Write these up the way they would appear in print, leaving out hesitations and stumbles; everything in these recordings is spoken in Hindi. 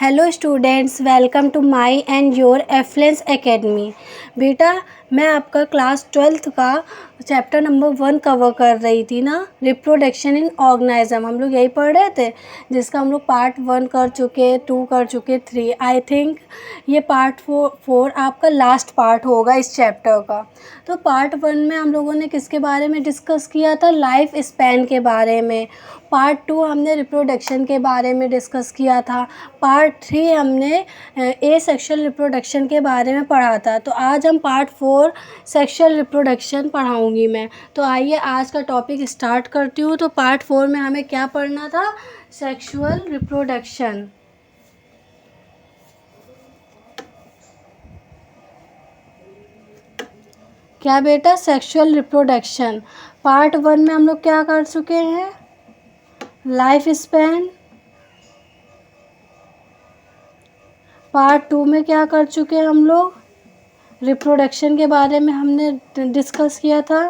Hello students, welcome to my and your Affluence Academy. बेटा, मैं आपका क्लास 12th का चैप्टर नंबर 1 कवर कर रही थी ना, रिप्रोडक्शन इन ऑर्गेनिज्म। हम लोग यही पढ़ रहे थे, जिसका हम लोग पार्ट 1 कर चुके, 2 कर चुके, 3। आई थिंक ये पार्ट 4 आपका लास्ट पार्ट होगा इस चैप्टर का। तो पार्ट 1 में हम लोगों ने किसके बारे में डिस्कस किया था? लाइफ स्पैन के बारे में। पार्ट 2 हमने रिप्रोडक्शन के बारे में डिस्कस किया था। पार्ट 3 हमने ए सेक्शुअल रिप्रोडक्शन के बारे में पढ़ा था। तो आज हम पार्ट 4 सेक्शुअल रिप्रोडक्शन पढ़ाऊंगी मैं। तो आइए आज का टॉपिक स्टार्ट करती हूँ। तो पार्ट 4 में हमें क्या पढ़ना था? Sexual reproduction. क्या बेटा? Sexual reproduction. पार्ट 1 में हम लोग क्या कर चुके हैं? Life span. पार्ट 2 में क्या कर चुके हैं हम लोग? रिप्रोडक्शन के बारे में हमने डिस्कस किया था।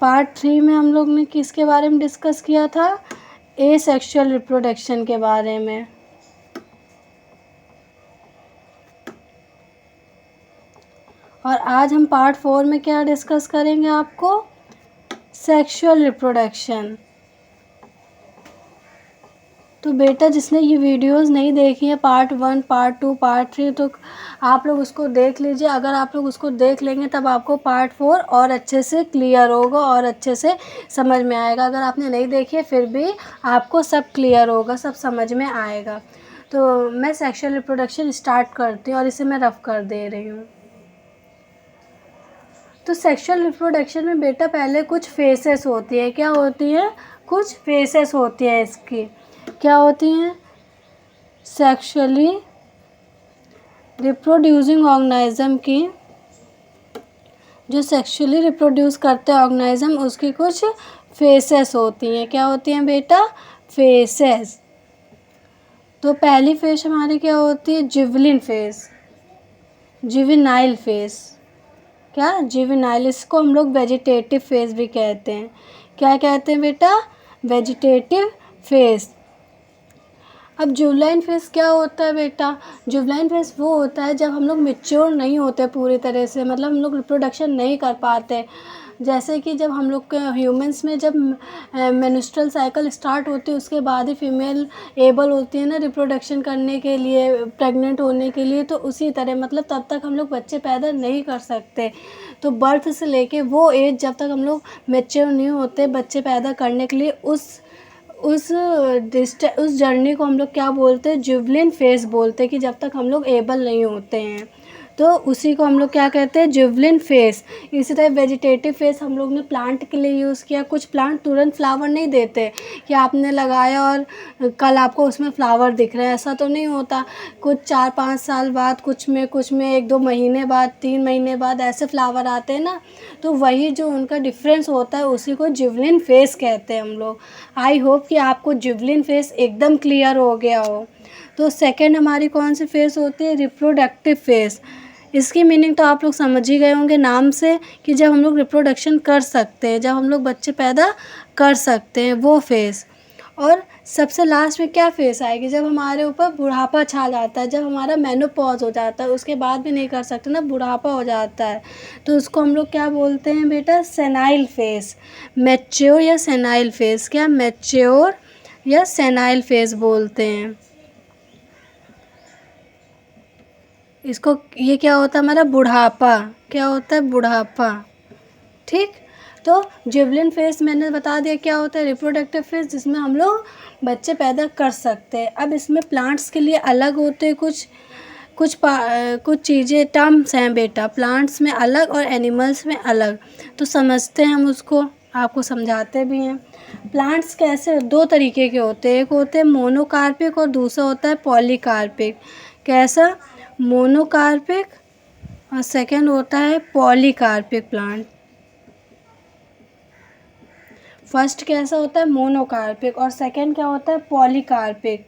पार्ट 3 में हम लोग ने किसके बारे में डिस्कस किया था? ए सेक्शुअल रिप्रोडक्शन के बारे में। और आज हम पार्ट 4 में क्या डिस्कस करेंगे? आपको सेक्शुअल रिप्रोडक्शन। तो बेटा, जिसने ये वीडियोस नहीं देखी है, पार्ट 1, पार्ट 2, पार्ट 3, तो आप लोग उसको देख लीजिए। अगर आप लोग उसको देख लेंगे तब आपको पार्ट 4 और अच्छे से क्लियर होगा और अच्छे से समझ में आएगा। अगर आपने नहीं देखी है फिर भी आपको सब क्लियर होगा, सब समझ में आएगा। तो मैं सेक्शुअल रिप्रोडक्शन स्टार्ट करती हूँ और इसे मैं रफ कर दे रही हूँ। तो सेक्शुअल रिप्रोडक्शन में बेटा पहले कुछ फेसेस होती है। क्या होती है? कुछ फेसेस होती है इसकी। क्या होती हैं? सेक्शुअली रिप्रोड्यूसिंग ऑर्गेनिज्म की, जो सेक्शुअली रिप्रोड्यूस करते हैं ऑर्गेनिज्म, उसकी कुछ फेसेस होती हैं। क्या होती हैं बेटा? फेसेस। तो पहली फेस हमारी क्या होती है? जुवेनिल फेस। Juvenile face. क्या? जुवेनाइल। इसको हम लोग वेजिटेटिव फेस भी कहते हैं। क्या कहते हैं बेटा? Vegetative face. अब जुवेनाइल फेस क्या होता है बेटा? जुवेनाइल फेस वो होता है जब हम लोग मैच्योर नहीं होते पूरी तरह से, मतलब हम लोग रिप्रोडक्शन नहीं कर पाते। जैसे कि जब हम लोग के ह्यूमंस में जब मेंस्ट्रुअल साइकिल स्टार्ट होती है उसके बाद ही फीमेल एबल होती है ना रिप्रोडक्शन करने के लिए, प्रेग्नेंट होने के लिए। तो उसी तरह मतलब तब तक हम लोग बच्चे पैदा नहीं कर सकते। तो बर्थ से लेके वो एज जब तक हम लोग मैच्योर नहीं होते बच्चे पैदा करने के लिए, उस जर्नी को हम लोग क्या बोलते हैं? जुवेनिल फेस बोलते हैं, कि जब तक हम लोग एबल नहीं होते हैं। तो उसी को हम लोग क्या कहते हैं? जुवेनिल फेस। इसी तरह वेजिटेटिव फेस हम लोग ने प्लांट के लिए यूज़ किया। कुछ प्लांट तुरंत फ्लावर नहीं देते कि आपने लगाया और कल आपको उसमें फ्लावर दिख रहे हैं, ऐसा तो नहीं होता। कुछ 4-5 साल बाद, कुछ में 1-2 महीने बाद, 3 महीने बाद ऐसे फ्लावर आते हैं ना। तो वही जो उनका डिफरेंस होता है उसी को जुवेनिल फेस कहते हैं हम लोग। आई होप कि आपको जुवेनिल फेस एकदम क्लियर हो गया हो। तो सेकंड हमारी कौन सी फेस होती है? Reproductive face. इसकी मीनिंग तो आप लोग समझ ही गए होंगे नाम से, कि जब हम लोग रिप्रोडक्शन कर सकते हैं, जब हम लोग बच्चे पैदा कर सकते हैं, वो फेस। और सबसे लास्ट में क्या फेस आएगी? जब हमारे ऊपर बुढ़ापा छा जाता है, जब हमारा मेनोपॉज हो जाता है, उसके बाद भी नहीं कर सकते ना, बुढ़ापा हो जाता है, तो उसको हम लोग क्या बोलते हैं बेटा? Senile face. मैच्योर या सेनाइल फेस। क्या? मैच्योर या सेनाइल फेस बोलते हैं इसको। ये क्या होता है हमारा? बुढ़ापा। क्या होता है? बुढ़ापा। ठीक। तो जुवेनिल फेस मैंने बता दिया क्या होता है। रिप्रोडक्टिव फेस जिसमें हम लोग बच्चे पैदा कर सकते हैं। अब इसमें प्लांट्स के लिए अलग होते हैं कुछ चीज़ें, टर्म्स हैं बेटा। प्लांट्स में अलग और एनिमल्स में अलग। तो समझते हैं हम उसको, आपको समझाते भी हैं। प्लांट्स कैसे? 2 तरीके के होते हैं। एक होते हैं मोनोकार्पिक और दूसरा होता है पॉलीकार्पिक। कैसा? मोनोकार्पिक और सेकंड होता है पॉलीकार्पिक प्लांट। फर्स्ट कैसा होता है? मोनोकार्पिक। और सेकंड क्या होता है? पॉलीकार्पिक।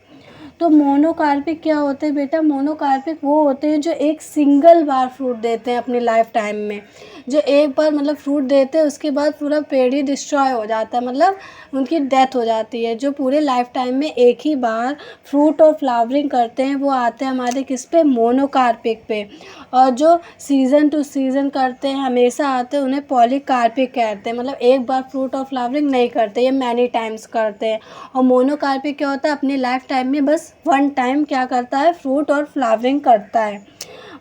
तो मोनोकार्पिक क्या होते हैं बेटा? मोनोकार्पिक वो होते हैं जो एक सिंगल बार फ्रूट देते हैं अपनी लाइफ टाइम में। जो एक बार मतलब फ्रूट देते हैं उसके बाद पूरा पेड़ ही डिस्ट्रॉय हो जाता है, मतलब उनकी डेथ हो जाती है। जो पूरे लाइफ टाइम में एक ही बार फ्रूट और फ्लावरिंग करते हैं वो आते हैं हमारे किस पे, मोनोकार्पिक पे। और जो सीज़न टू सीज़न करते हैं हमेशा आते हैं उन्हें पॉलीकार्पिक कहते हैं, मतलब एक बार फ्रूट और फ्लावरिंग नहीं करते, ये मैनी टाइम्स करते हैं। और मोनोकार्पिक क्या होता है, अपनी लाइफ टाइम में बस वन टाइम क्या करता है, फ्रूट और फ्लावरिंग करता है।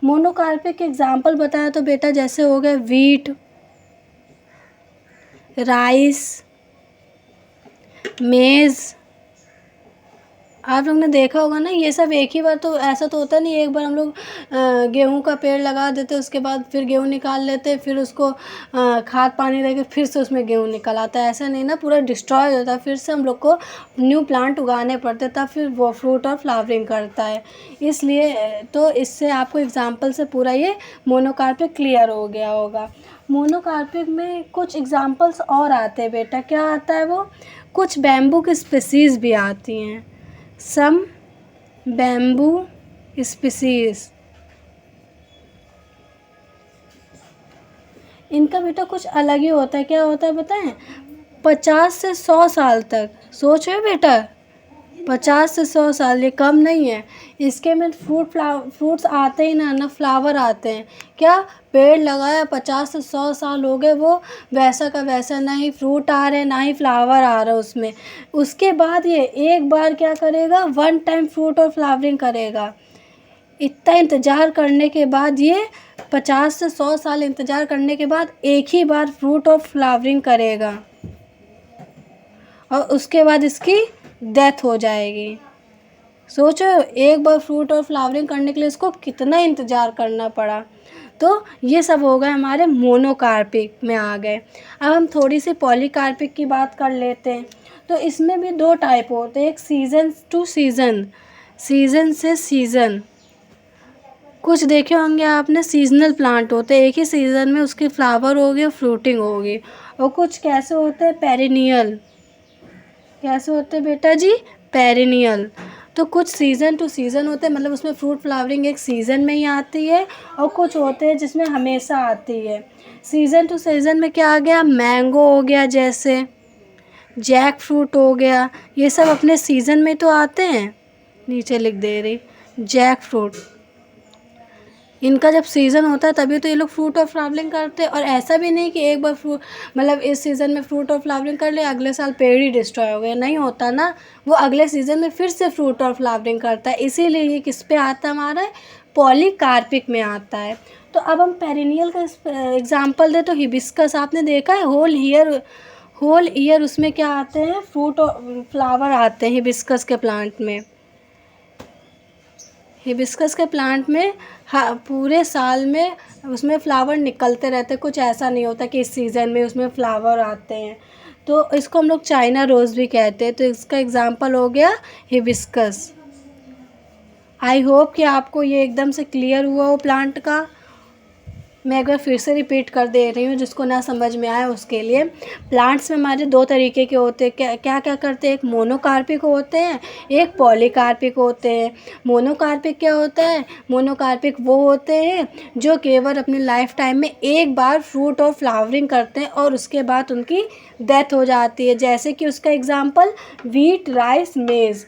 मोनोकार्पिक एग्जाम्पल बताया तो बेटा जैसे हो गए वीट, राइस, मेज़। आप लोग ने देखा होगा ना, ये सब एक ही बार तो ऐसा तो होता नहीं, एक बार हम लोग गेहूं का पेड़ लगा देते उसके बाद फिर गेहूं निकाल लेते, फिर उसको खाद पानी देके फिर से उसमें गेहूं निकल आता है, ऐसा नहीं ना, पूरा डिस्ट्रॉय होता है, फिर से हम लोग को न्यू प्लांट उगाने पड़ते तब फिर वो फ्रूट और फ्लावरिंग करता है। इसलिए तो इससे आपको एग्जाम्पल से पूरा ये मोनोकार्पिक क्लियर हो गया होगा। मोनोकार्पिक में कुछ एग्जाम्पल्स और आते हैं बेटा, क्या आता है वो, कुछ बैम्बू की स्पीसीज़ भी आती हैं, सम बैम्बू स्पीसीज। इनका बेटा कुछ अलग ही होता है, क्या होता है बताएं, 50 से 100 साल तक, सोच रहे हो बेटा, 50 से 100 साल, ये कम नहीं है। इसके में फ्रूट्स आते ही ना फ्लावर आते हैं। क्या, पेड़ लगाया 50 से 100 साल हो गए, वो वैसा का वैसा, ना ही फ्रूट आ रहे ना ही फ्लावर आ रहा उसमें। उसके बाद ये एक बार क्या करेगा, वन टाइम फ्रूट और फ्लावरिंग करेगा। इतना इंतज़ार करने के बाद ये 50 से 100 साल इंतज़ार करने के बाद एक ही बार फ्रूट और फ्लावरिंग करेगा और उसके बाद इसकी डेथ हो जाएगी। सोचो एक बार फ्रूट और फ्लावरिंग करने के लिए इसको कितना इंतज़ार करना पड़ा। तो ये सब हो गए हमारे मोनोकार्पिक में आ गए। अब हम थोड़ी सी पॉलीकार्पिक की बात कर लेते हैं। तो इसमें भी दो टाइप होते हैं, एक सीज़न टू सीज़न, सीज़न से सीज़न। कुछ देखे होंगे आपने, सीजनल प्लांट होते हैं, एक ही सीज़न में उसकी फ्लावर होगी और फ्रूटिंग होगी। और कुछ कैसे होते हैं, पेरिनियल। कैसे होते हैं बेटा जी, पेरिनियल। तो कुछ सीज़न टू सीज़न होते हैं, मतलब उसमें फ्रूट फ्लावरिंग एक सीज़न में ही आती है, और कुछ होते हैं जिसमें हमेशा आती है। सीज़न टू सीज़न में क्या आ गया, मैंगो हो गया, जैसे जैक फ्रूट हो गया, ये सब अपने सीज़न में तो आते हैं। नीचे लिख दे रही, जैक फ्रूट, इनका जब सीज़न होता है तभी तो ये लोग फ्रूट और फ्लावरिंग करते हैं। और ऐसा भी नहीं कि एक बार फ्रूट, मतलब इस सीज़न में फ्रूट और फ्लावरिंग कर ले, अगले साल पेड़ ही डिस्ट्रॉय हो गया, नहीं होता ना, वो अगले सीज़न में फिर से फ्रूट और फ्लावरिंग करता है। इसीलिए ये किस पे आता है हमारा, पॉलीकार्पिक में आता है। तो अब हम पेरिनियल का एग्जाम्पल दे तो हिबिस्कस आपने देखा है, होल ईयर उसमें क्या आते हैं, फ्रूट और फ्लावर आते हैं हिबिस्कस के प्लांट में। हिबिस्कस के प्लांट में हाँ पूरे साल में उसमें फ्लावर निकलते रहते, कुछ ऐसा नहीं होता कि इस सीज़न में उसमें फ्लावर आते हैं। तो इसको हम लोग चाइना रोज़ भी कहते हैं। तो इसका एग्जांपल हो गया हिबिस्कस। आई होप कि आपको ये एकदम से क्लियर हुआ हो प्लांट का। मैं एक बार फिर से रिपीट कर दे रही हूँ, जिसको ना समझ में आए उसके लिए। प्लांट्स में हमारे दो तरीके के होते हैं, क्या क्या करते हैं, एक मोनोकार्पिक होते हैं, एक पॉलीकार्पिक होते हैं। मोनोकार्पिक क्या होता है, मोनोकार्पिक वो होते हैं जो केवल अपनी लाइफ टाइम में एक बार फ्रूट और फ्लावरिंग करते हैं और उसके बाद उनकी डेथ हो जाती है। जैसे कि उसका एग्जाम्पल वीट, राइस, मेज़।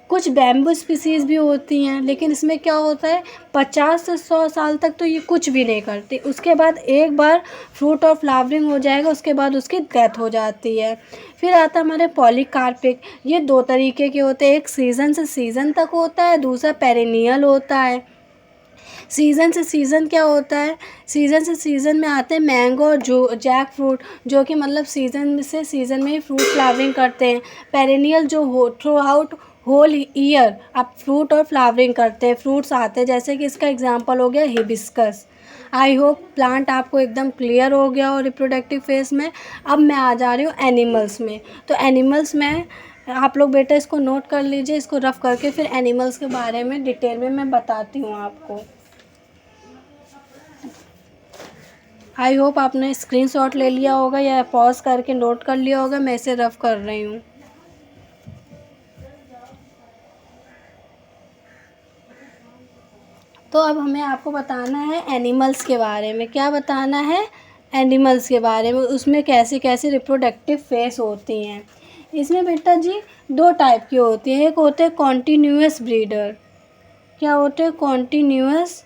कुछ बैम्बू स्पीसीज़ भी होती हैं, लेकिन इसमें क्या होता है, 50 से 100 साल तक तो ये कुछ भी नहीं करती, उसके बाद एक बार फ्रूट और फ्लावरिंग हो जाएगा, उसके बाद उसकी डेथ हो जाती है। फिर आता है हमारे पॉलीकार्पिक। ये दो तरीके के होते हैं, एक सीज़न से सीज़न तक होता है, दूसरा पेरिनियल होता है। सीज़न से सीज़न क्या होता है, सीज़न से सीज़न में आते हैं मैंगो और जो जैक फ्रूट, जो कि मतलब सीज़न से सीज़न में ही फ्रूट फ्लावरिंग करते हैं। पेरिनियल जो हो थ्रू आउट होल ईयर आप फ्रूट और फ्लावरिंग करते हैं, फ्रूट्स आते हैं, जैसे कि इसका एग्जांपल हो गया हिबिस्कस। आई होप प्लांट आपको एकदम क्लियर हो गया और रिप्रोडक्टिव फेज में। अब मैं आ जा रही हूँ एनिमल्स में। तो एनिमल्स में आप लोग बेटा इसको नोट कर लीजिए, इसको रफ करके फिर एनिमल्स के बारे में डिटेल में मैं बताती हूँ आपको। आई होप आपने स्क्रीनशॉट ले लिया होगा या पॉज करके नोट कर लिया होगा, मैं इसे रफ कर रही हूँ। तो अब हमें आपको बताना है एनिमल्स के बारे में। क्या बताना है, एनिमल्स के बारे में, उसमें कैसे कैसे रिप्रोडक्टिव फेस होती हैं। इसमें बेटा जी 2 टाइप की होती हैं। एक होते हैं कॉन्टिन्यूअस ब्रीडर, क्या होते हैं, कॉन्टिन्यूअस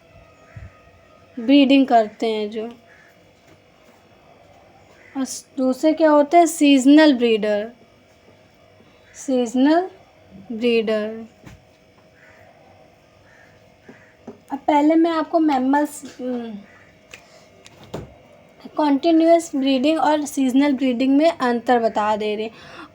ब्रीडिंग करते हैं जो, और दूसरे क्या होते हैं, सीजनल ब्रीडर, सीजनल ब्रीडर। अब पहले मैं आपको मैमल्स, कॉन्टिन्यूअस ब्रीडिंग और सीजनल ब्रीडिंग में अंतर बता दे रही।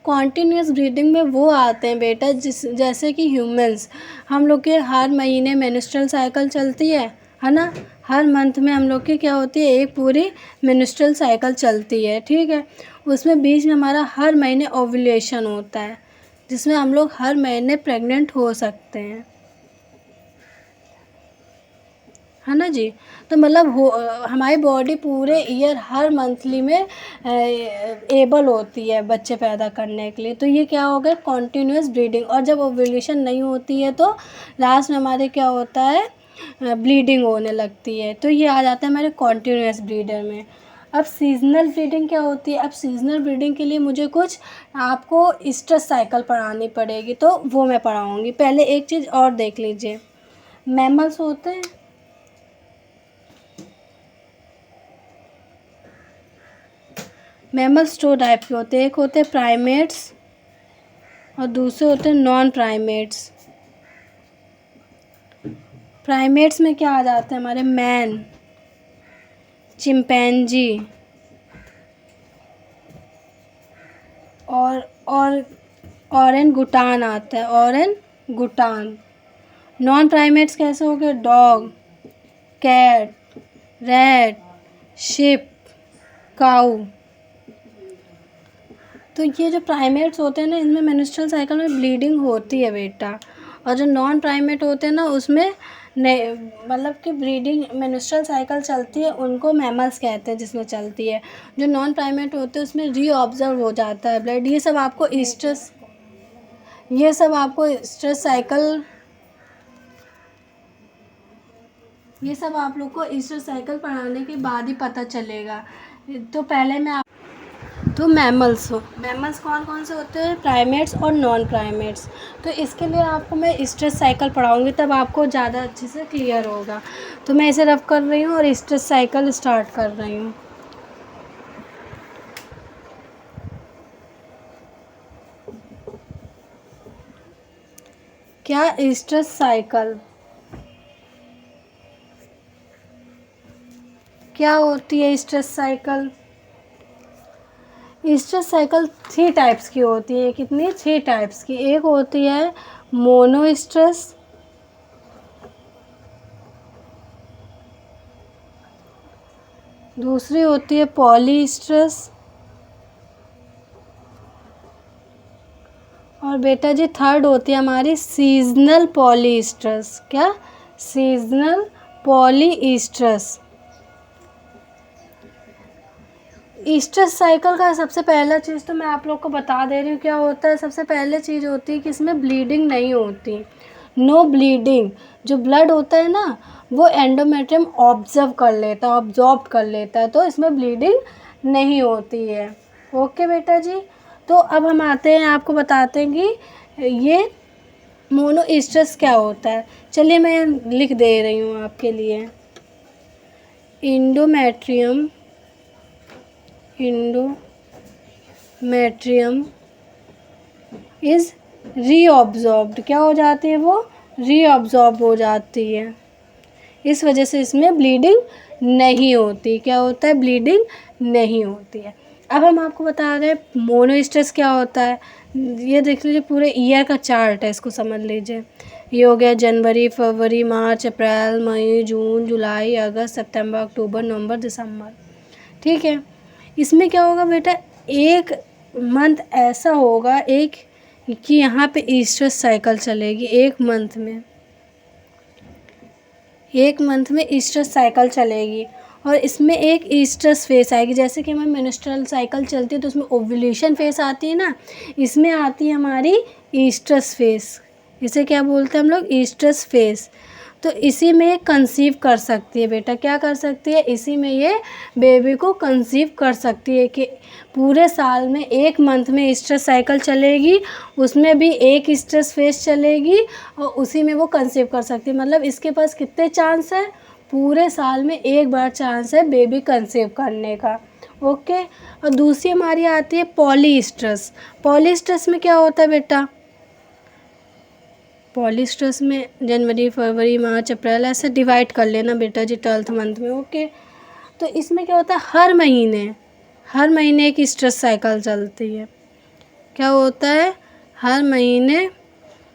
कॉन्टिन्यूअस ब्रीडिंग में वो आते हैं बेटा जैसे कि ह्यूमंस, हम लोग के हर महीने मेंस्ट्रुअल साइकिल चलती है ना, हर मंथ में हम लोग की क्या होती है, एक पूरी मेंस्ट्रुअल साइकिल चलती है, ठीक है। उसमें बीच में हमारा हर महीने ओव्यूलेशन होता है, जिसमें हम लोग हर महीने प्रेग्नेंट हो सकते हैं, है ना जी। तो मतलब हमारी बॉडी पूरे ईयर हर मंथली में एबल होती है बच्चे पैदा करने के लिए। तो ये क्या हो गया, कॉन्टिन्यूअस ब्रीडिंग। और जब ओव्यूलेशन नहीं होती है तो लास्ट में हमारे क्या होता है, ब्लीडिंग होने लगती है। तो ये आ जाता है हमारे कॉन्टिन्यूअस ब्रीडर में। अब सीजनल ब्रीडिंग क्या होती है, अब सीजनल ब्रीडिंग के लिए मुझे कुछ आपको स्ट्रेस साइकिल पढ़ानी पड़ेगी, तो वो मैं पढ़ाऊँगी। पहले एक चीज़ और देख लीजिए, मैमल्स होते हैं, मैमल्स 2 टाइप के होते हैं, एक होते हैं प्राइमेट्स और दूसरे होते हैं नॉन प्राइमेट्स। प्राइमेट्स में क्या आ जाते हैं हमारे, मैन, चिंपैंजी और ऑरेंगुटान आता है, ऑरेंगुटान। नॉन प्राइमेट्स कैसे हो गए, डॉग, कैट, रैट, शिप, काऊ। तो ये जो प्राइमेट्स होते हैं ना, इनमें मेंस्ट्रुअल साइकिल में ब्लीडिंग होती है बेटा। और जो नॉन प्राइमेट होते हैं ना, उसमें मतलब कि ब्रीडिंग मेंस्ट्रुअल साइकिल चलती है, उनको मैमल्स कहते हैं जिसमें चलती है। जो नॉन प्राइमेट होते हैं उसमें रीऑब्जर्व हो जाता है ब्लड। ये सब आपको स्ट्रेस साइकिल, ये सब आप लोग को स्ट्रेस साइकिल पढ़ाने के बाद ही पता चलेगा। तो पहले मैं तो मैमल्स कौन कौन से होते हैं, प्राइमेट्स और नॉन प्राइमेट्स। तो इसके लिए आपको मैं स्ट्रेस साइकिल पढ़ाऊँगी, तब आपको ज़्यादा अच्छे से क्लियर होगा। तो मैं इसे रफ कर रही हूँ और स्ट्रेस साइकिल स्टार्ट कर रही हूँ। क्या स्ट्रेस साइकिल क्या होती है, stress cycle, stress cycle 3 types की होती है। कितनी, 3 टाइप्स की। एक होती है मोनो स्ट्रेस, दूसरी होती है पॉली स्ट्रेस, और बेटा जी थर्ड होती है हमारी सीजनल पॉली स्ट्रेस। क्या, seasonal poly stress. Stress cycle का सबसे पहला चीज़ तो मैं आप लोग को बता दे रही हूँ क्या होता है। सबसे पहले चीज़ होती है कि इसमें ब्लीडिंग नहीं होती, नो ब्लीडिंग। जो ब्लड होता है ना, वो एंडोमेट्रियम ऑब्जर्व कर लेता है, तो इसमें ब्लीडिंग नहीं होती है। ओके बेटा जी। तो अब हम आते हैं, आपको बताते हैं कि ये मोनो स्ट्रेस क्या होता है। चलिए मैं लिख दे रही हूँ आपके लिए, एंडोमेट्रियम इज़ रीअब्जॉर्ब्ड। क्या हो जाती है, वो रीअब्जॉर्ब हो जाती है, इस वजह से इसमें ब्लीडिंग नहीं होती। क्या होता है, ब्लीडिंग नहीं होती है। अब हम आपको बता रहे हैं मोनो स्ट्रेस क्या होता है। ये देख लीजिए, पूरे ईयर का चार्ट है, इसको समझ लीजिए। ये हो गया जनवरी, फरवरी, मार्च, अप्रैल, मई, जून, जुलाई, अगस्त, सितंबर, अक्टूबर, नवंबर, दिसंबर, ठीक है। इसमें क्या होगा बेटा, एक मंथ ऐसा होगा एक कि यहाँ पे स्ट्रेस साइकिल चलेगी। एक मंथ में स्ट्रेस साइकिल चलेगी, और इसमें एक स्ट्रेस फेस आएगी। जैसे कि हमारी मेंस्ट्रुअल साइकिल चलती है तो उसमें ओव्यूलेशन फेस आती है ना, इसमें आती है हमारी स्ट्रेस फेस। इसे क्या बोलते हैं हम लोग, स्ट्रेस फेस। तो इसी में ये कंसीव कर सकती है बेटा, क्या कर सकती है, इसी में ये बेबी को कंसीव कर सकती है कि पूरे साल में 1 मंथ में स्ट्रेस साइकिल चलेगी, उसमें भी एक स्ट्रेस फेज चलेगी और उसी में वो कंसीव कर सकती है। मतलब इसके पास कितने चांस है, पूरे साल में 1 बार चांस है बेबी कंसीव करने का। ओके। और दूसरी हमारी आती है पॉलीस्ट्रेस। पॉलीस्ट्रेस में क्या होता है बेटा, पॉलीस्ट्रेस में जनवरी, फरवरी, मार्च, अप्रैल ऐसे डिवाइड कर लेना बेटा जी 12th मंथ में। ओके। तो इसमें क्या होता है, हर महीने एक स्ट्रेस साइकिल चलती है। क्या होता है, हर महीने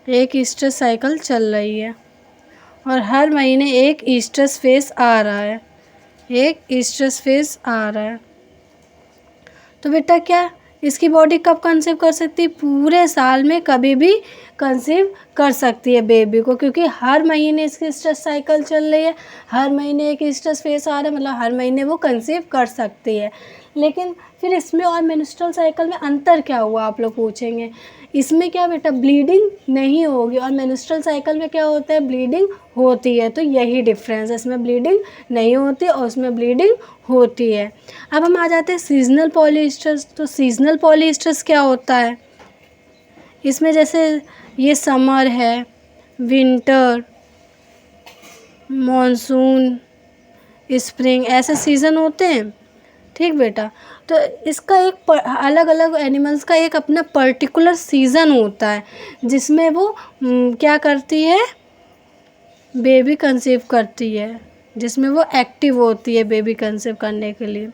एक स्ट्रेस साइकिल चल रही है और हर महीने एक स्ट्रेस फेज आ रहा है, तो बेटा क्या इसकी बॉडी कब कंसीव कर सकती है, पूरे साल में कभी भी कंसीव कर सकती है बेबी को, क्योंकि हर महीने इसकी स्ट्रेस साइकिल चल रही है, हर महीने एक स्ट्रेस फेस आ रहा है, मतलब हर महीने वो कंसीव कर सकती है। लेकिन फिर इसमें और मेंस्ट्रुअल साइकिल में अंतर क्या हुआ, आप लोग पूछेंगे। इसमें क्या बेटा, ब्लीडिंग नहीं होगी और मेंस्ट्रुअल साइकिल में क्या होता है, ब्लीडिंग होती है। तो यही डिफरेंस है, इसमें ब्लीडिंग नहीं होती और उसमें ब्लीडिंग होती है। अब हम आ जाते हैं सीजनल पॉलीस्ट्रेस। तो सीजनल पॉलीस्ट्रेस क्या होता है, इसमें जैसे ये समर है, विंटर, मॉनसून, स्प्रिंग, ऐसे सीज़न होते हैं। ठीक बेटा। तो इसका एक अलग अलग एनिमल्स का एक अपना पर्टिकुलर सीज़न होता है जिसमें वो क्या करती है, बेबी कंसीव करती है, जिसमें वो एक्टिव होती है बेबी कंसीव करने के लिए।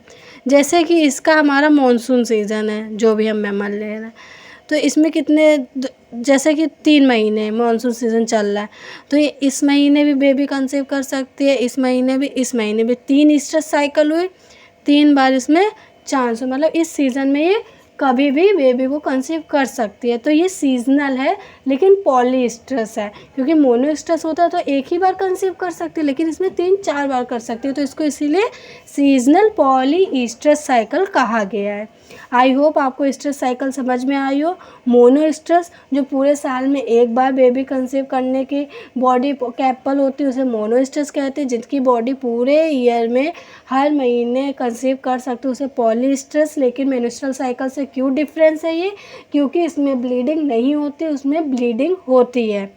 जैसे कि इसका हमारा मॉनसून सीज़न है, जो भी हम मैमल ले रहे हैं, तो इसमें कितने, जैसे कि 3 महीने मॉनसून सीज़न चल रहा है, तो ये इस महीने भी बेबी कंसीव कर सकती है, इस महीने भी 3 स्ट्रेस साइकिल हुई, 3 बार इसमें चांस हो, मतलब इस सीज़न में ये कभी भी बेबी को कंसीव कर सकती है। तो ये सीजनल है लेकिन पॉलीस्ट्रेस है, क्योंकि मोनोस्ट्रेस होता है तो एक ही बार कंसीव कर सकती है, लेकिन इसमें 3-4 बार कर सकती है, तो इसको इसीलिए सीजनल पॉलीस्ट्रेस साइकिल कहा गया है। आई होप आपको स्ट्रेस साइकिल समझ में आई हो। मोनोस्ट्रेस जो पूरे साल में एक बार बेबी कंसीव करने की बॉडी कैपेबल होती है उसे मोनोस्ट्रेस कहते हैं, जिनकी बॉडी पूरे ईयर में हर महीने कंसीव कर सकते हैं उसे पॉलीस्ट्रेस। लेकिन मेंस्ट्रुअल साइकिल से क्यों डिफरेंस है ये, क्योंकि इसमें ब्लीडिंग नहीं होती, उसमें ब्लीडिंग होती है।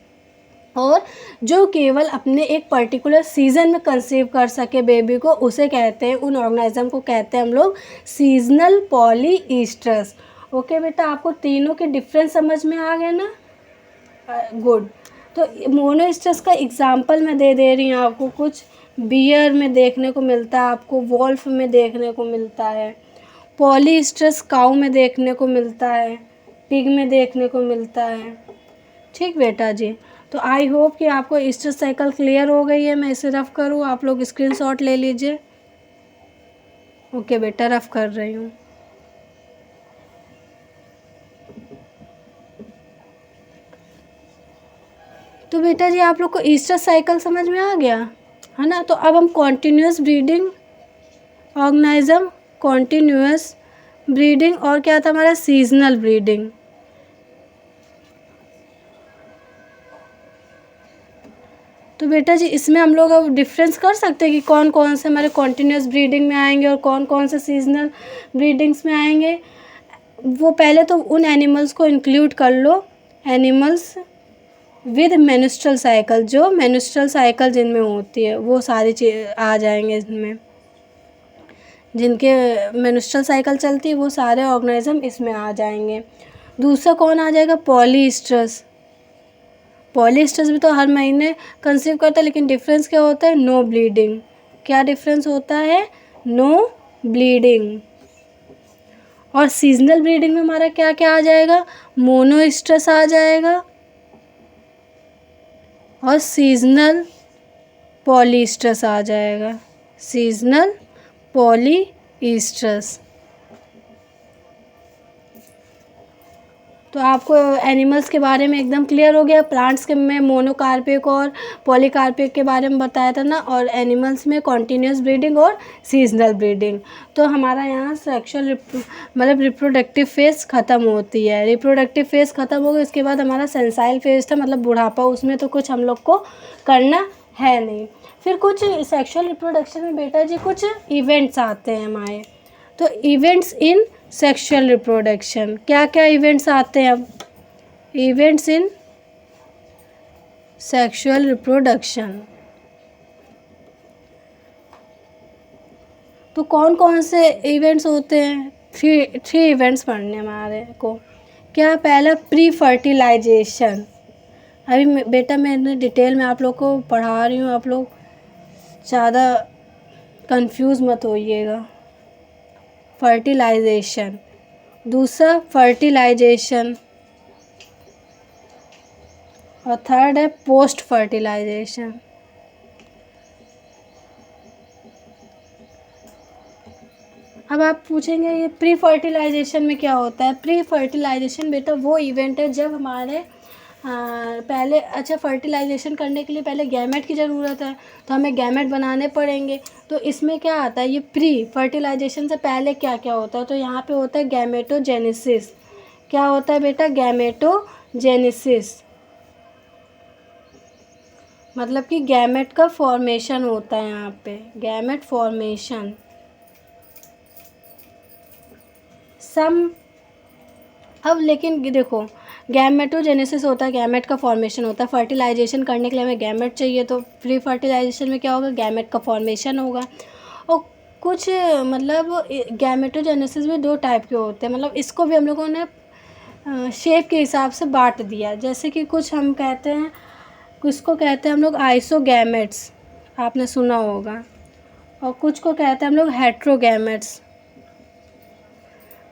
और जो केवल अपने एक पर्टिकुलर सीज़न में कंसीव कर सके बेबी को, उसे कहते हैं, उन ऑर्गेनिज्म को कहते हैं हम लोग सीजनल पॉलीस्ट्रेस। ओके बेटा, आपको तीनों के डिफरेंस समझ में आ गए ना, गुड। तो मोनोस्ट्रेस का एग्जांपल मैं दे रही हूँ आपको। कुछ बियर में देखने को मिलता है, आपको वॉल्फ में देखने को मिलता है, पॉलीस्ट्रेस काऊ में देखने को मिलता है, पिग में देखने को मिलता है। ठीक बेटा जी। तो आई होप कि आपको स्ट्रेस साइकिल क्लियर हो गई है। मैं इसे रफ़ करूँ, आप लोग स्क्रीनशॉट ले लीजिए। ओके बेटा, रफ़ कर रही हूँ। तो बेटा जी आप लोग को स्ट्रेस साइकिल समझ में आ गया है ना। तो अब हम continuous breeding organism, continuous breeding और क्या था हमारा सीजनल ब्रीडिंग। तो बेटा जी इसमें हम लोग अब डिफरेंस कर सकते हैं कि कौन कौन से हमारे कॉन्टिन्यूस ब्रीडिंग में आएंगे और कौन कौन से सीजनल ब्रीडिंग्स में आएंगे। वो पहले तो उन एनिमल्स को इंक्लूड कर लो, एनिमल्स विद मेंस्ट्रुअल साइकिल, जो मेंस्ट्रुअल साइकिल जिनमें होती है वो सारी चीज़ आ जाएंगे इसमें, जिनके मेंस्ट्रुअल साइकिल चलती है वो सारे ऑर्गेनिज्म इसमें आ जाएंगे। दूसरा कौन आ जाएगा, पॉलीस्ट्रेस। पॉलीस्ट्रेस भी तो हर महीने कंसीव करता है, लेकिन डिफरेंस क्या होता है, नो ब्लीडिंग। क्या डिफरेंस होता है, नो ब्लीडिंग। और सीजनल ब्रीडिंग में हमारा क्या क्या आ जाएगा, मोनोस्ट्रेस आ जाएगा और सीजनल पॉलीस्ट्रेस आ जाएगा, सीजनल पॉलीस्ट्रेस। तो आपको एनिमल्स के बारे में एकदम क्लियर हो गया। प्लांट्स के में मोनोकार्पिक और पॉलीकार्पिक के बारे में बताया था ना, और एनिमल्स में कॉन्टिन्यूस ब्रीडिंग और सीजनल ब्रीडिंग। तो हमारा यहाँ सेक्सुअल मतलब रिप्रोडक्टिव फेज़ ख़त्म होती है। रिप्रोडक्टिव फेज़ ख़त्म हो गई, उसके बाद हमारा सेंसाइल फेज़ था, मतलब बुढ़ापा। उसमें तो कुछ हम लोग को करना है नहीं। फिर कुछ सेक्सुअल रिप्रोडक्शन में बेटा जी कुछ इवेंट्स आते हैं हमारे। तो इवेंट्स इन सेक्सुअल रिप्रोडक्शन, क्या क्या इवेंट्स आते हैं अब? इवेंट्स इन सेक्सुअल रिप्रोडक्शन, तो कौन कौन से इवेंट्स होते हैं? थ्री इवेंट्स पढ़ने हमारे को। क्या? पहला प्री फर्टिलाइजेशन। अभी बेटा मैं डिटेल में आप लोग को पढ़ा रही हूँ, आप लोग ज़्यादा कंफ्यूज मत होइएगा। फर्टिलाइजेशन, दूसरा फर्टिलाइजेशन, और थर्ड है पोस्ट फर्टिलाइजेशन। अब आप पूछेंगे ये प्री फर्टिलाइजेशन में क्या होता है? प्री फर्टिलाइजेशन बेटा वो इवेंट है जब हमारे पहले, अच्छा फर्टिलाइजेशन करने के लिए पहले गैमेट की ज़रूरत है, तो हमें गैमेट बनाने पड़ेंगे। तो इसमें क्या आता है? ये प्री फर्टिलाइजेशन से पहले क्या क्या होता है? तो यहाँ पे होता है गैमेटोजेनेसिस। क्या होता है बेटा? गैमेटोजेनेसिस, मतलब कि गैमेट का फॉर्मेशन होता है यहाँ पे, गैमेट फॉर्मेशन। अब लेकिन देखो, गैमेटोजेनेसिस होता है, गैमेट का फॉर्मेशन होता है। फर्टिलाइजेशन करने के लिए हमें गैमेट चाहिए, तो प्री फर्टिलाइजेशन में क्या होगा? गैमेट का फॉर्मेशन होगा। और कुछ मतलब गैमेटोजेनेसिस में दो टाइप के होते हैं, मतलब इसको भी हम लोगों ने शेप के हिसाब से बांट दिया। जैसे कि कुछ हम कहते हैं, कुछ को कहते हैं हम लोग आइसोगैमेट्स, आपने सुना होगा, और कुछ को कहते हैं हम लोग हेट्रोगैमेट्स।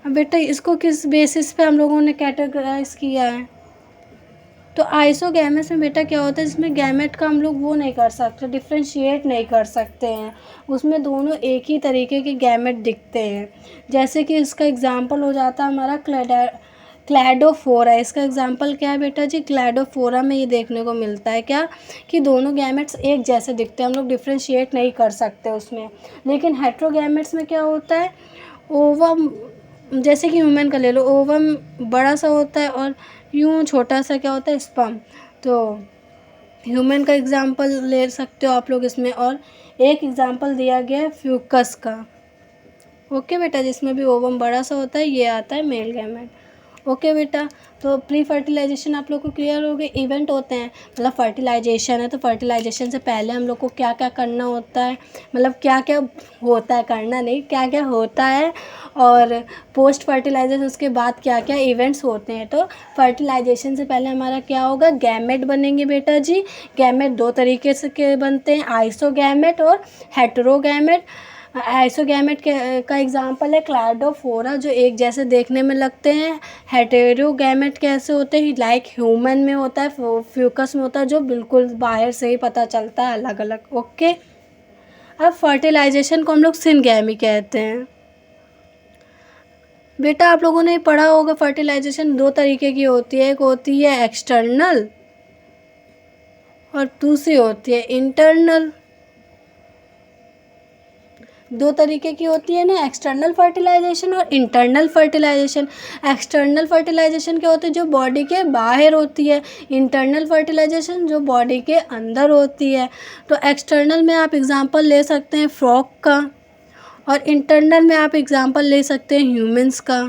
अब बेटा इसको किस बेसिस पे हम लोगों ने कैटेगराइज किया है? तो आइसोगैमेट्स में बेटा क्या होता है, जिसमें गैमेट का हम लोग वो नहीं कर सकते, डिफ्रेंशिएट नहीं कर सकते हैं, उसमें दोनों एक ही तरीके के गैमेट दिखते हैं। जैसे कि इसका एग्जांपल हो जाता है हमारा क्लैडोफोरा। इसका एग्जांपल क्या है बेटा जी? क्लैडोफोरा में ये देखने को मिलता है क्या, कि दोनों गैमेट्स एक जैसे दिखते हैं, हम लोग डिफ्रेंशिएट नहीं कर सकते उसमें। लेकिन हेट्रोगैमेट्स में क्या होता है? ओवम, जैसे कि ह्यूमन का ले लो, ओवम बड़ा सा होता है और यूँ छोटा सा क्या होता है? स्पर्म। तो ह्यूमन का एग्जांपल ले सकते हो आप लोग इसमें। और एक एग्जांपल दिया गया है फ्यूकस का। ओके बेटा, जिसमें भी ओवम बड़ा सा होता है, ये आता है मेल गैमेट। ओके बेटा, तो प्री फर्टिलाइजेशन आप लोग को क्लियर हो गई। इवेंट होते हैं, मतलब फर्टिलाइजेशन है, तो फर्टिलाइजेशन से पहले हम लोग को क्या क्या करना होता है, मतलब क्या क्या होता है, करना नहीं, क्या क्या होता है। और पोस्ट फर्टिलाइजेशन, उसके बाद क्या क्या इवेंट्स होते हैं। तो फर्टिलाइजेशन से पहले हमारा क्या होगा? गैमेट बनेंगे बेटा जी। गैमेट दो तरीके से के बनते हैं, आइसोगैमेट और हेटेरोगैमेट। आइसोगैमेट का एग्जांपल है क्लैडोफोरा, जो एक जैसे देखने में लगते हैं। हेटेरोगैमेट कैसे होते हैं? लाइक ह्यूमन में होता है, फ्यूकस में होता है, जो बिल्कुल बाहर से ही पता चलता है अलग अलग। ओके, अब फर्टिलाइजेशन को हम लोग सिनगैमी कहते हैं। बेटा आप लोगों ने पढ़ा होगा फर्टिलाइजेशन दो तरीके की होती है, एक होती है एक्सटर्नल और दूसरी होती है इंटरनल। दो तरीके की होती है ना, एक्सटर्नल फर्टिलाइजेशन और इंटरनल फर्टिलाइजेशन। एक्सटर्नल फर्टिलाइजेशन क्या होती है? जो बॉडी के बाहर होती है। इंटरनल फर्टिलाइजेशन जो बॉडी के अंदर होती है। तो एक्सटर्नल में आप एग्जांपल ले सकते हैं फ्रॉग का, और इंटरनल में आप एग्जांपल ले सकते हैं ह्यूमंस का।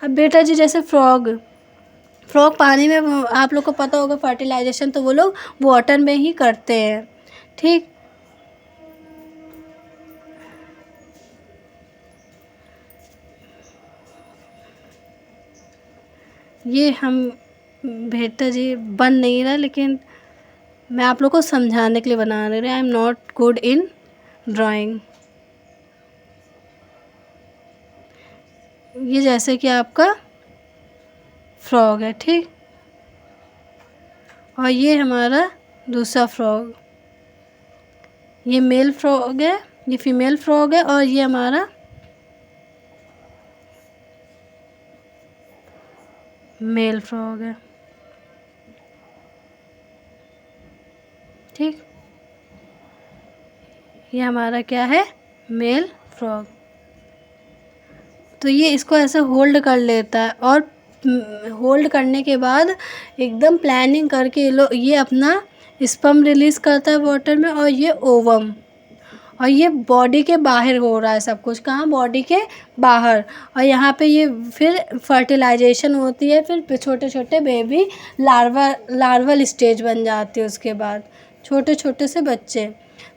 अब बेटा जी जैसे फ्रॉग पानी में, आप लोग को पता होगा फर्टिलाइजेशन तो वो लोग वाटर में ही करते हैं। ठीक, ये हम बेटा जी बन नहीं रहा, लेकिन मैं आप लोग को समझाने के लिए बना रही हूँ। I am not good in drawing. ये जैसे कि आपका फ्रॉग है, ठीक, और ये हमारा दूसरा फ्रॉग, ये मेल फ्रॉग है, ये फीमेल फ्रॉग है, और ये हमारा मेल फ्रॉग है। ठीक, ये हमारा क्या है? Male frog. तो ये इसको ऐसे होल्ड कर लेता है और होल्ड करने के बाद एकदम प्लानिंग करके ये अपना स्पर्म रिलीज़ करता है वाटर में, और ये ओवम, और ये बॉडी के बाहर हो रहा है सब कुछ। कहाँ? बॉडी के बाहर। और यहाँ पे ये फिर फर्टिलाइजेशन होती है, फिर छोटे छोटे बेबी लार्वल स्टेज बन जाती है, उसके बाद छोटे छोटे से बच्चे।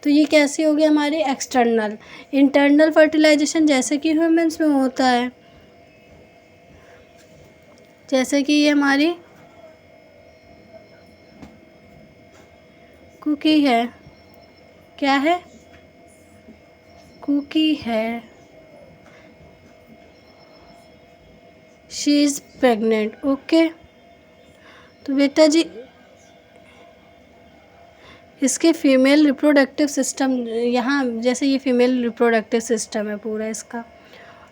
तो ये कैसी होगी हमारी एक्सटर्नल। इंटरनल फर्टिलाइजेशन जैसे कि ह्यूमन्स में होता है, जैसे कि ये हमारी कुकी है। क्या है? कुकी है। She is pregnant. ओके, तो बेटा जी इसके फीमेल रिप्रोडक्टिव सिस्टम, यहाँ जैसे ये फीमेल रिप्रोडक्टिव सिस्टम है पूरा इसका,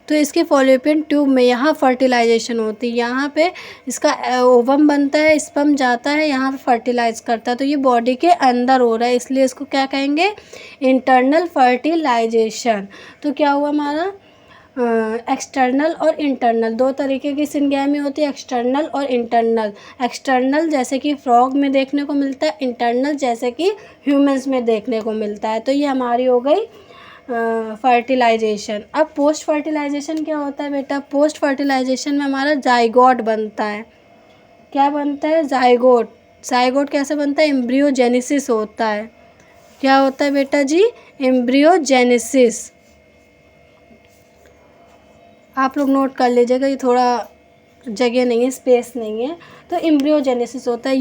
तो इसके फॉलोपियन ट्यूब में यहाँ फर्टिलाइजेशन होती है। यहाँ पे इसका ओवम बनता है, स्पर्म जाता है, यहाँ पे फर्टिलाइज करता है। तो ये बॉडी के अंदर हो रहा है, इसलिए इसको क्या कहेंगे? Internal fertilisation. तो क्या हुआ हमारा? एक्सटर्नल और इंटरनल, दो तरीके की सिंगैमी होती है, एक्सटर्नल और इंटरनल। एक्सटर्नल जैसे कि फ्रॉग में देखने को मिलता है, इंटरनल जैसे कि ह्यूमंस में देखने को मिलता है। तो ये हमारी हो गई फर्टिलाइजेशन। अब पोस्ट फर्टिलाइजेशन क्या होता है बेटा? पोस्ट फर्टिलाइजेशन में हमारा जाइगोट बनता है। क्या बनता है? जाइगोट। जाइगोट कैसे बनता है? एम्ब्रियोजेनेसिस होता है। क्या होता है बेटा जी? एम्ब्रियोजेनेसिस। आप लोग नोट कर लीजिएगा, ये थोड़ा जगह नहीं है, स्पेस नहीं है। तो एम्ब्रियोजेनेसिस होता है।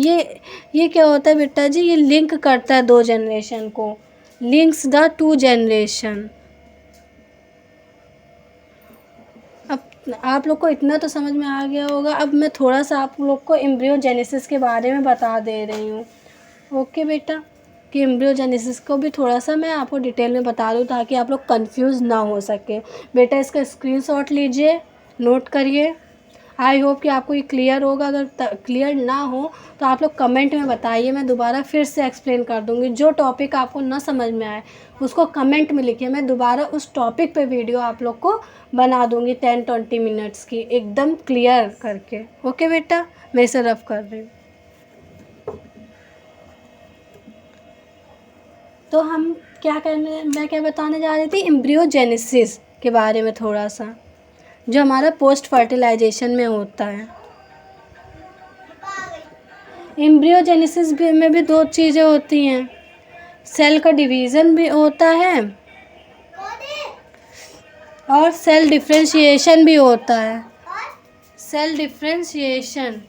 ये क्या होता है बेटा जी? ये लिंक करता है दो जनरेशन को, लिंक्स द टू जनरेशन। अब आप लोग को इतना तो समझ में आ गया होगा। अब मैं थोड़ा सा आप लोग को एम्ब्रियोजेनेसिस के बारे में बता दे रही हूँ। ओके बेटा, कि एम्ब्रियोजेनेसिस को भी थोड़ा सा मैं आपको डिटेल में बता दूँ ताकि आप लोग कंफ्यूज ना हो सके। बेटा इसका स्क्रीनशॉट लीजिए, नोट करिए। आई होप कि आपको ये क्लियर होगा। अगर क्लियर ना हो तो आप लोग कमेंट में बताइए, मैं दोबारा फिर से एक्सप्लेन कर दूँगी। जो टॉपिक आपको ना समझ में आए उसको कमेंट में लिखिए, मैं दोबारा उस टॉपिक पे वीडियो आप लोग को बना दूँगी 10-20 मिनट्स की, एकदम क्लियर करके। ओके बेटा, मैं इसे रफ कर रही हूँ। तो हम मैं क्या बताने जा रही थी? एम्ब्रियोजेनेसिस के बारे में थोड़ा सा, जो हमारा पोस्ट फर्टिलाइजेशन में होता है। एम्ब्रियोजेनेसिस में भी दो चीज़ें होती हैं, सेल का डिवीज़न भी होता है और सेल डिफरेंशिएशन भी होता है। सेल डिफरेंशिएशन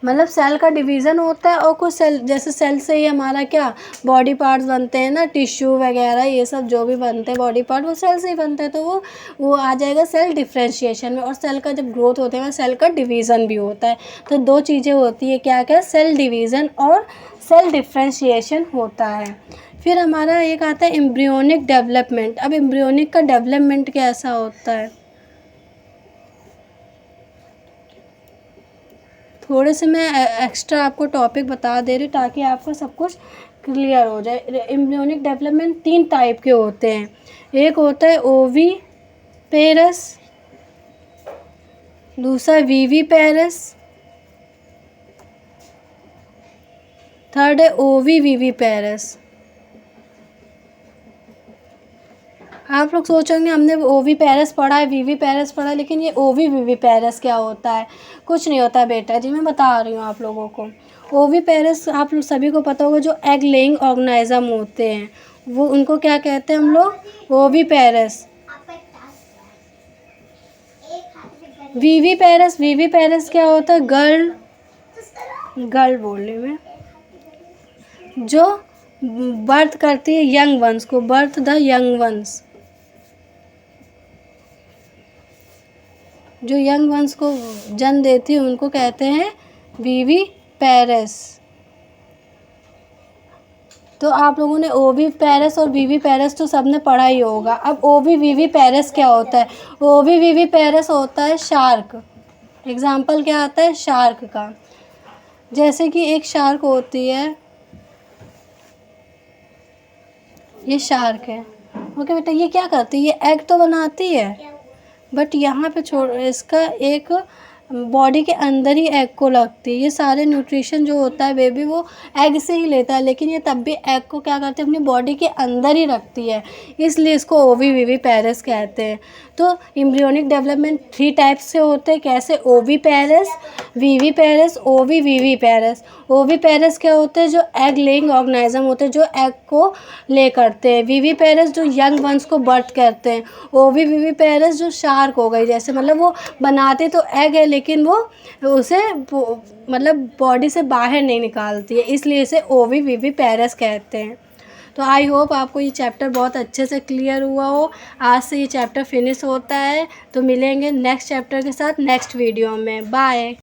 मतलब सेल का डिवीज़न होता है, और कुछ सेल, जैसे सेल से ही हमारा क्या बॉडी पार्ट्स बनते हैं ना, टिश्यू वगैरह ये सब जो भी बनते हैं बॉडी पार्ट, वो सेल से ही बनते हैं। तो वो आ जाएगा सेल डिफरेंशिएशन में। और सेल का जब ग्रोथ होता है सेल का डिवीज़न भी होता है। तो दो चीज़ें होती है, क्या क्या? सेल डिवीज़न और सेल डिफरेंशिएशन होता है। फिर हमारा एक आता है एम्ब्रियोनिक डेवलपमेंट। अब एम्ब्रियोनिक का डेवलपमेंट कैसा होता है? थोड़े से मैं एक्स्ट्रा आपको टॉपिक बता दे रही हूँ ताकि आपको सब कुछ क्लियर हो जाए। एम्ब्रियोनिक डेवलपमेंट 3 टाइप के होते हैं। एक होता है ओवी पेरस, दूसरा वीवी पेरस, थर्ड है ओवी वीवी पेरस। आप लोग सोचेंगे हमने ओवी पेरस पढ़ा है, वीवी पेरस पढ़ा है, लेकिन ये ओवी वीवी पेरस क्या होता है? कुछ नहीं होता बेटा जी, मैं बता रही हूँ आप लोगों को। ओवी पेरस आप लोग सभी को पता होगा, जो एग लेइंग ऑर्गेनिज्म होते हैं वो, उनको क्या कहते हैं हम लोग? ओवी पेरस। वीवी पेरस क्या होता है? गर्ल बोल रही मैं, जो बर्थ करती है यंग वंस को, बर्थ द यंग वंस, जो यंग वंस को जन्म देती है उनको कहते हैं वीवी पेरस। तो आप लोगों ने ओवी पेरस और वीवी पेरस तो सबने पढ़ा ही होगा। अब ओवी वीवी पेरस क्या होता है? ओवी वीवी पेरस होता है शार्क। एग्जाम्पल क्या आता है शार्क का? जैसे कि एक शार्क होती है, ये शार्क है। ओके बेटा, ये क्या करती है? ये एग तो बनाती है, बट यहाँ पे इसका एक बॉडी के अंदर ही एग को लगती है। ये सारे न्यूट्रिशन जो होता है बेबी वो एग से ही लेता है, लेकिन ये तब भी एग को क्या करते हैं अपनी बॉडी के अंदर ही रखती है, इसलिए इसको ओविविविपेरस कहते हैं। तो एम्ब्रियोनिक डेवलपमेंट 3 टाइप्स से होते हैं। कैसे? Oviparous, viviparous, ओविविविपेरस। ओविपेरस क्या होते हैं? जो एग लेइंग ऑर्गेनिज्म होते हैं, जो एग को ले करते हैं। विविपेरस जो यंग वंस को बर्थ करते हैं। ओविविविपेरस जो शार्क हो गई, जैसे मतलब वो बनाते तो एग है लेकिन वो उसे मतलब बॉडी से बाहर नहीं निकालती है, इसलिए इसे ओविविविपेरस कहते हैं। तो आई होप आपको ये चैप्टर बहुत अच्छे से क्लियर हुआ हो। आज से ये चैप्टर फिनिश होता है, तो मिलेंगे नेक्स्ट चैप्टर के साथ नेक्स्ट वीडियो में। बाय।